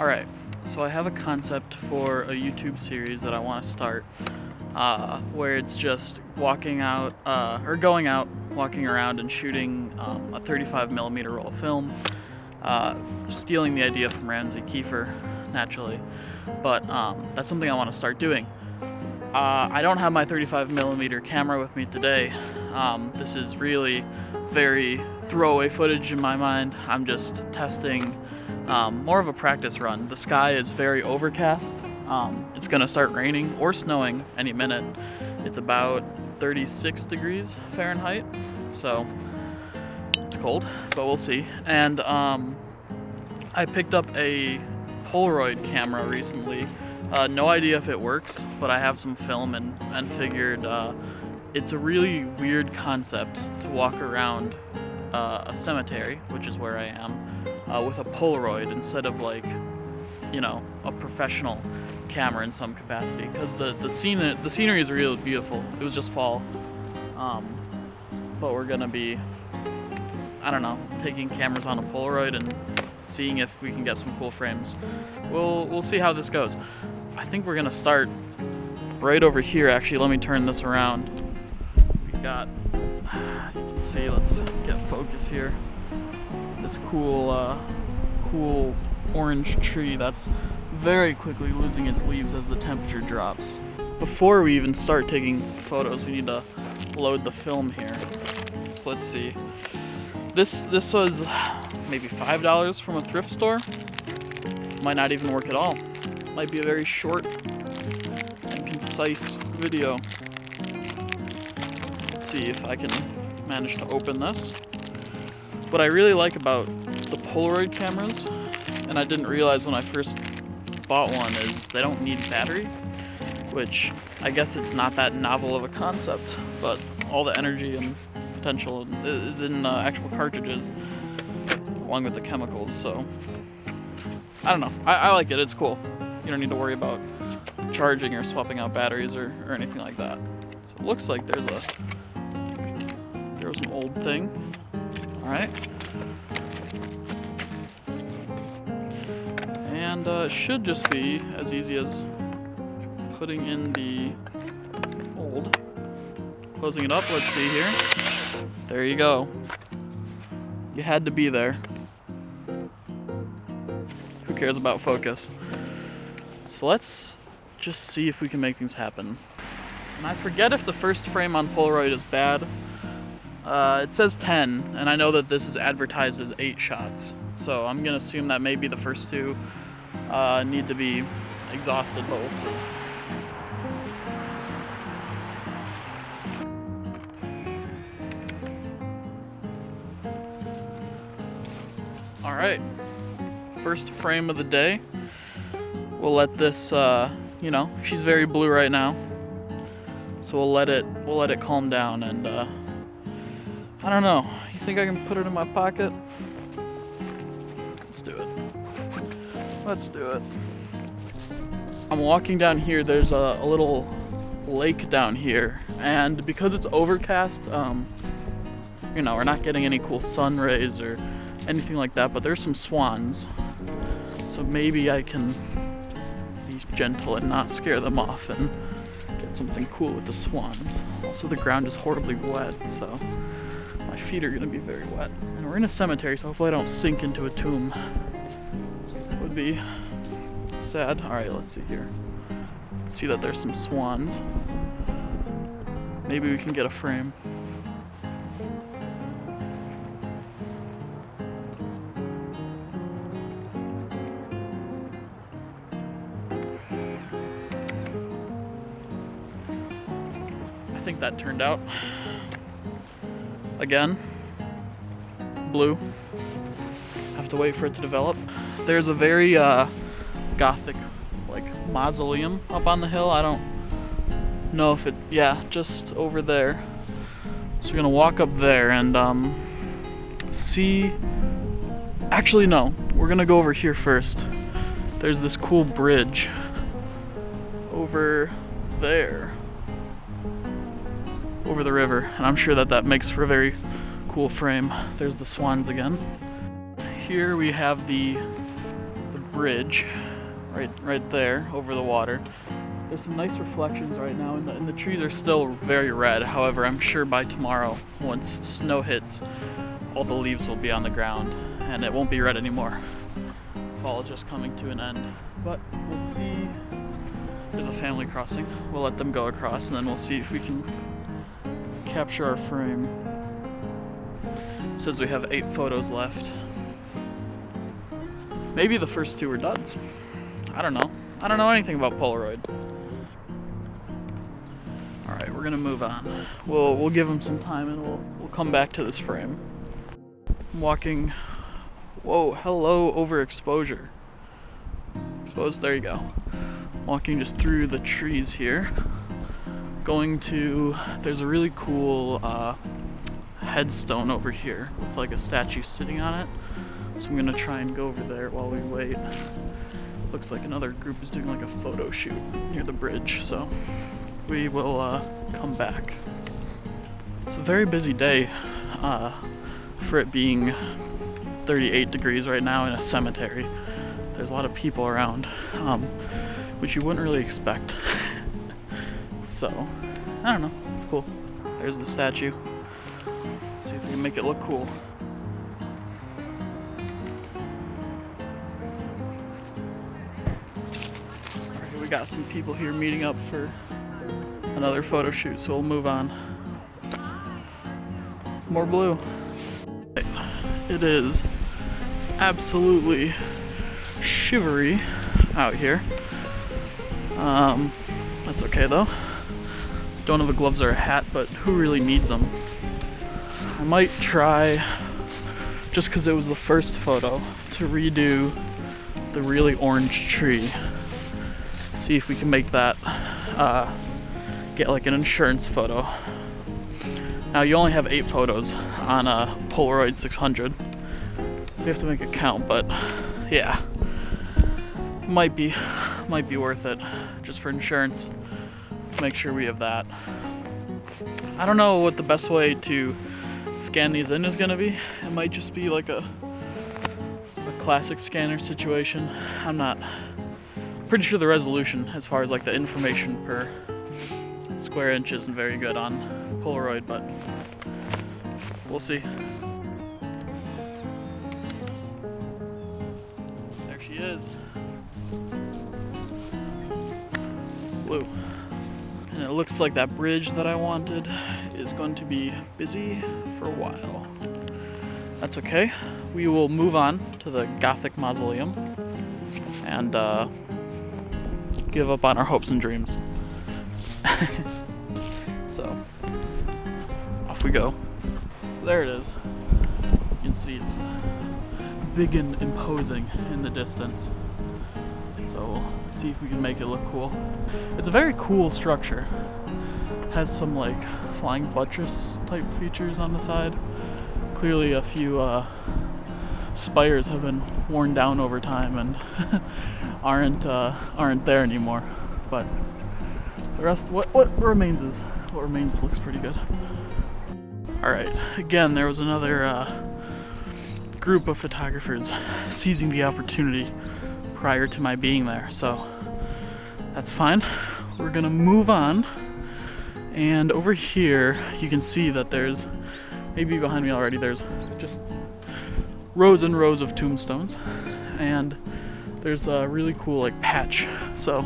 Alright, so I have a concept for a YouTube series that I want to start, where it's just walking out, or going out, walking around and shooting a 35mm roll of film, stealing the idea from Ramsey Kiefer, naturally, but that's something I want to start doing. I don't have my 35mm camera with me today. This is really very throwaway footage in my mind. I'm just testing more of a practice run. The sky is very overcast. It's gonna start raining or snowing any minute. It's about 36 degrees Fahrenheit, so it's cold, but we'll see. And I picked up a Polaroid camera recently. No idea if it works, but I have some film and figured it's a really weird concept to walk around a cemetery, which is where I am, with a Polaroid instead of, like, you know, a professional camera in some capacity, because the scenery is really beautiful. It was just fall, but we're gonna be, I don't know, taking cameras on a Polaroid and seeing if we can get some cool frames. We'll see how this goes. I think we're gonna start right over here. Actually, let me turn this around. We got, you can see, let's get focus here. This cool orange tree that's very quickly losing its leaves as the temperature drops. Before we even start taking photos, we need to load the film here. So let's see. This was maybe $5 from a thrift store. Might not even work at all. Might be a very short and concise video. Let's see if I can manage to open this. What I really like about the Polaroid cameras, and I didn't realize when I first bought one, is they don't need battery, which I guess it's not that novel of a concept, but all the energy and potential is in actual cartridges along with the chemicals, so I don't know. I like it. It's cool. You don't need to worry about charging or swapping out batteries or anything like that. So it looks like there was an old thing. Alright. And it should just be as easy as putting in the old, closing it up. Let's see here. There you go. You had to be there. Who cares about focus? So let's just see if we can make things happen. And I forget if the first frame on Polaroid is bad. It says 10, and I know that this is advertised as 8 shots. So I'm gonna assume that maybe the first 2 need to be exhausted, but we'll see. All right, first frame of the day. We'll let this, you know, she's very blue right now, so we'll let it calm down. And I don't know. You think I can put it in my pocket? Let's do it. Let's do it. I'm walking down here. There's a little lake down here, and because it's overcast, you know, we're not getting any cool sun rays or anything like that, but there's some swans, so maybe I can be gentle and not scare them off and get something cool with the swans. Also, the ground is horribly wet, so my feet are gonna be very wet. And we're in a cemetery, so hopefully I don't sink into a tomb. That would be sad. Alright, let's see here. See that there's some swans. Maybe we can get a frame. I think that turned out. Again, blue. Have to wait for it to develop. There's a very gothic, like, mausoleum up on the hill. I don't know if it, yeah, just over there. So we're gonna walk up there and see. Actually, no, we're gonna go over here first. There's this cool bridge over there, over the river, and I'm sure that makes for a very cool frame. There's the swans again. Here we have the bridge right there over the water. There's some nice reflections right now, and the trees are still very red. However, I'm sure by tomorrow, once snow hits, all the leaves will be on the ground and it won't be red anymore. Fall is just coming to an end. But we'll see. There's a family crossing. We'll let them go across and then we'll see if we can capture our frame. It says we have 8 photos left. Maybe the first 2 were duds. I don't know. I don't know anything about Polaroid. All right, we're gonna move on. We'll give them some time and we'll come back to this frame. I'm walking. Whoa, hello, overexposure. Exposed, there you go. Walking just through the trees here. Going to, there's a really cool headstone over here with like a statue sitting on it. So I'm gonna try and go over there while we wait. Looks like another group is doing like a photo shoot near the bridge, so we will come back. It's a very busy day for it being 38 degrees right now in a cemetery. There's a lot of people around, which you wouldn't really expect. So, I don't know, it's cool. There's the statue. See if we can make it look cool. Alright, we got some people here meeting up for another photo shoot, so we'll move on. More blue. It is absolutely shivery out here. That's okay though. Don't have a gloves or a hat, but who really needs them? I might try, just because it was the first photo, to redo the really orange tree. See if we can make that get like an insurance photo. Now you only have 8 photos on a Polaroid 600, so you have to make it count, but yeah, might be worth it just for insurance. Make sure we have that. I don't know what the best way to scan these in is gonna be. It might just be like a classic scanner situation. I'm not pretty sure the resolution as far as like the information per square inch isn't very good on Polaroid, but we'll see. There she is. Blue. And it looks like that bridge that I wanted is going to be busy for a while. That's okay. We will move on to the Gothic mausoleum and give up on our hopes and dreams. So, off we go. There it is. You can see it's big and imposing in the distance. So we'll see if we can make it look cool. It's a very cool structure. It has some like flying buttress type features on the side. Clearly a few spires have been worn down over time and aren't there anymore. But the rest, what remains looks pretty good. All right, again, there was another group of photographers seizing the opportunity prior to my being there, so that's fine. We're gonna move on, and over here you can see that there's, maybe behind me already, there's just rows and rows of tombstones, and there's a really cool like patch, so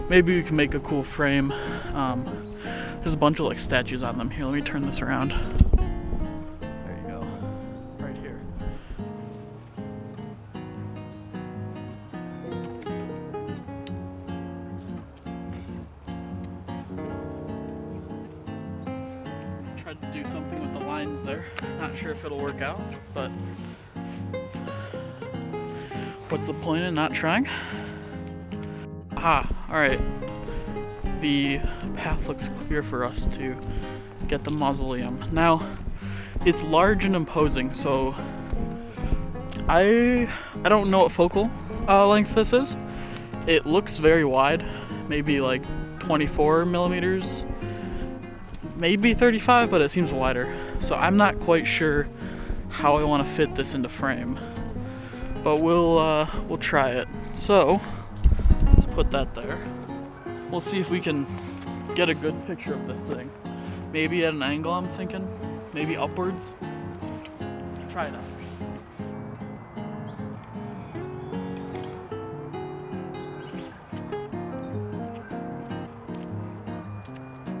maybe we can make a cool frame. There's a bunch of like statues on them. Here, let me turn this around. There you go, right here. Tried to do something with the lines there. Not sure if it'll work out, but what's the point in not trying? Aha, alright. The path looks clear for us to get the mausoleum. Now, it's large and imposing, so I don't know what focal length this is. It looks very wide, maybe like 24 millimeters, maybe 35, but it seems wider. So I'm not quite sure how I want to fit this into frame. but we'll try it. So let's put that there. We'll see if we can get a good picture of this thing. Maybe at an angle, I'm thinking. Maybe upwards. Try it out.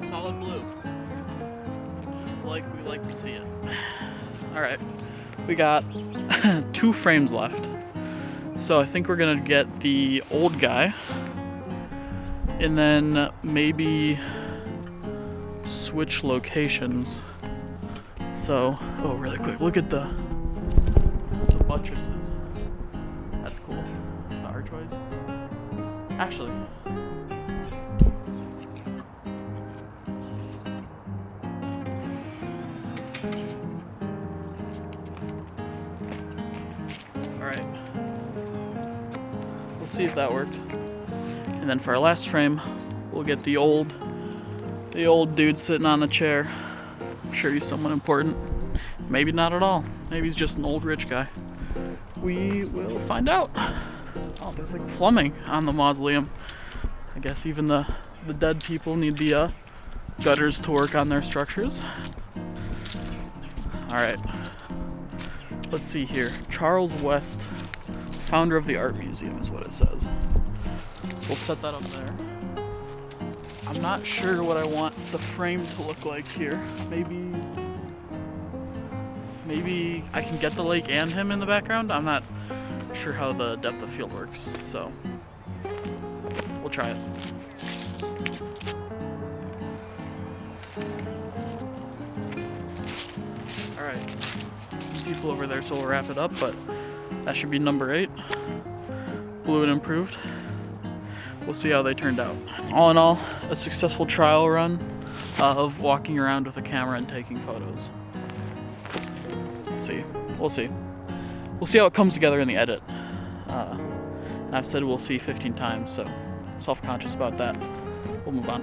Solid blue. Just like we like to see it. Alright, we got 2 frames left. So I think we're gonna get the old guy and then maybe switch locations. So, oh, really quick, look at the buttresses. That's cool. The archways. Actually, alright. We'll see if that worked. And then for our last frame, we'll get the old dude sitting on the chair. I'm sure he's someone important. Maybe not at all. Maybe he's just an old rich guy. We will find out. Oh, there's like plumbing on the mausoleum. I guess even the dead people need the gutters to work on their structures. Alright. Let's see here. Charles West, founder of the Art Museum is what it says. So we'll set that up there. I'm not sure what I want the frame to look like here. Maybe I can get the lake and him in the background. I'm not sure how the depth of field works, so we'll try it. Alright, some people over there, so we'll wrap it up, but that should be number 8. Blue and improved. We'll see how they turned out. All in all, a successful trial run of walking around with a camera and taking photos. We'll see. We'll see how it comes together in the edit. And I've said we'll see 15 times, so self-conscious about that. We'll move on.